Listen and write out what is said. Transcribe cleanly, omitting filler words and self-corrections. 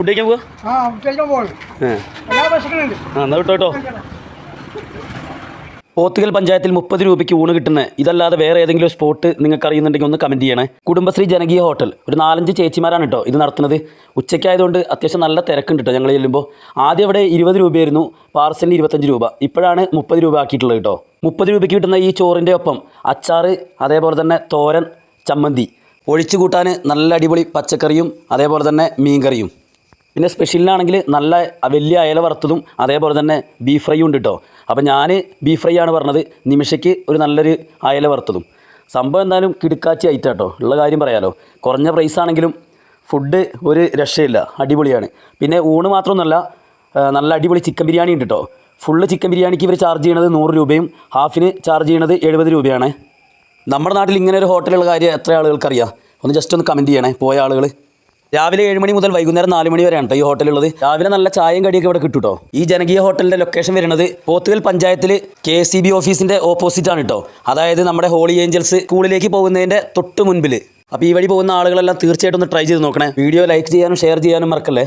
Food പോവാ എന്നാ കേട്ടോ. പോത്തുകൽ പഞ്ചായത്തിൽ 30 രൂപയ്ക്ക് ഊണ് കിട്ടുന്ന ഇതല്ലാതെ വേറെ ഏതെങ്കിലും സ്പോട്ട് നിങ്ങൾക്ക് അറിയുന്നുണ്ടെങ്കിൽ ഒന്ന് കമൻറ്റ് ചെയ്യണേ. കുടുംബശ്രീ ജനകീയ ഹോട്ടൽ ഒരു 4-5 ചേച്ചിമാരാണ് കേട്ടോ ഇത് നടത്തുന്നത്. ഉച്ചയ്ക്കായതുകൊണ്ട് അത്യാവശ്യം നല്ല തിരക്കുണ്ട് കേട്ടോ. ഞങ്ങൾ ചെല്ലുമ്പോൾ ആദ്യം അവിടെ 20 രൂപയായിരുന്നു, പാർസലിന് 25 രൂപ, ഇപ്പോഴാണ് 30 രൂപ ആക്കിയിട്ടുള്ളത് കേട്ടോ. 30 രൂപയ്ക്ക് കിട്ടുന്ന ഈ ചോറിൻ്റെ ഒപ്പം അച്ചാറ്, അതേപോലെ തന്നെ തോരൻ, ചമ്മന്തി, ഒഴിച്ചു കൂട്ടാൻ നല്ല അടിപൊളി പച്ചക്കറിയും അതേപോലെ തന്നെ മീൻകറിയും, പിന്നെ സ്പെഷ്യലിനാണെങ്കിൽ നല്ല വലിയ അയല വറുത്തതും അതേപോലെ തന്നെ ബീഫ് ഫ്രൈയും ഉണ്ട് കേട്ടോ. അപ്പോൾ ഞാൻ ബീഫ് ഫ്രൈ ആണ് പറഞ്ഞത്, നിമിഷയ്ക്ക് ഒരു നല്ലൊരു അയല വറുത്തതും. സംഭവം എന്തായാലും കിടുക്കാച്ചി ആയിട്ട് കേട്ടോ, ഉള്ള കാര്യം പറയാലോ. കുറഞ്ഞ പ്രൈസാണെങ്കിലും ഫുഡ് ഒരു രക്ഷയില്ല, അടിപൊളിയാണ്. പിന്നെ ഊണ് മാത്രമൊന്നുമല്ല, നല്ല അടിപൊളി ചിക്കൻ ബിരിയാണി ഉണ്ട് കേട്ടോ. ഫുള്ള് ചിക്കൻ ബിരിയാണിക്ക് ഇവർ ചാർജ് ചെയ്യണത് 100 രൂപയും ഹാഫിന് ചാർജ് ചെയ്യണത് 70 രൂപയാണ്. നമ്മുടെ നാട്ടിൽ ഇങ്ങനെ ഒരു ഹോട്ടലുള്ള കാര്യം എത്ര ആളുകൾക്കറിയാം? ഒന്ന് ജസ്റ്റ് ഒന്ന് കമൻറ്റ് ചെയ്യണേ പോയ ആളുകൾ. രാവിലെ 7 മണി മുതൽ വൈകുന്നേരം 4 മണി വരെയാണ് കേട്ടോ ഈ ഹോട്ടലുള്ളത്. രാവിലെ നല്ല ചായയും കടിയൊക്കെ ഇവിടെ കിട്ടും കേട്ടോ. ഈ ജനകീയ ഹോട്ടലിൻ്റെ ലൊക്കേഷൻ വരുന്നത് പോത്തുകൽ പഞ്ചായത്തിൽ KCB ഓഫീസിൻ്റെ ഓപ്പോസിറ്റാണ് കേട്ടോ. അതായത് നമ്മുടെ ഹോളി ഏഞ്ചൽസ് സ്കൂളിലേക്ക് പോകുന്നതിൻ്റെ തൊട്ട് മുൻപിൽ. അപ്പോൾ ഈ വഴി പോകുന്ന ആളുകളെല്ലാം തീർച്ചയായിട്ടും ഒന്ന് ട്രൈ ചെയ്ത് നോക്കണേ. വീഡിയോ ലൈക്ക് ചെയ്യാനും ഷെയർ ചെയ്യാനും മറക്കല്ലേ.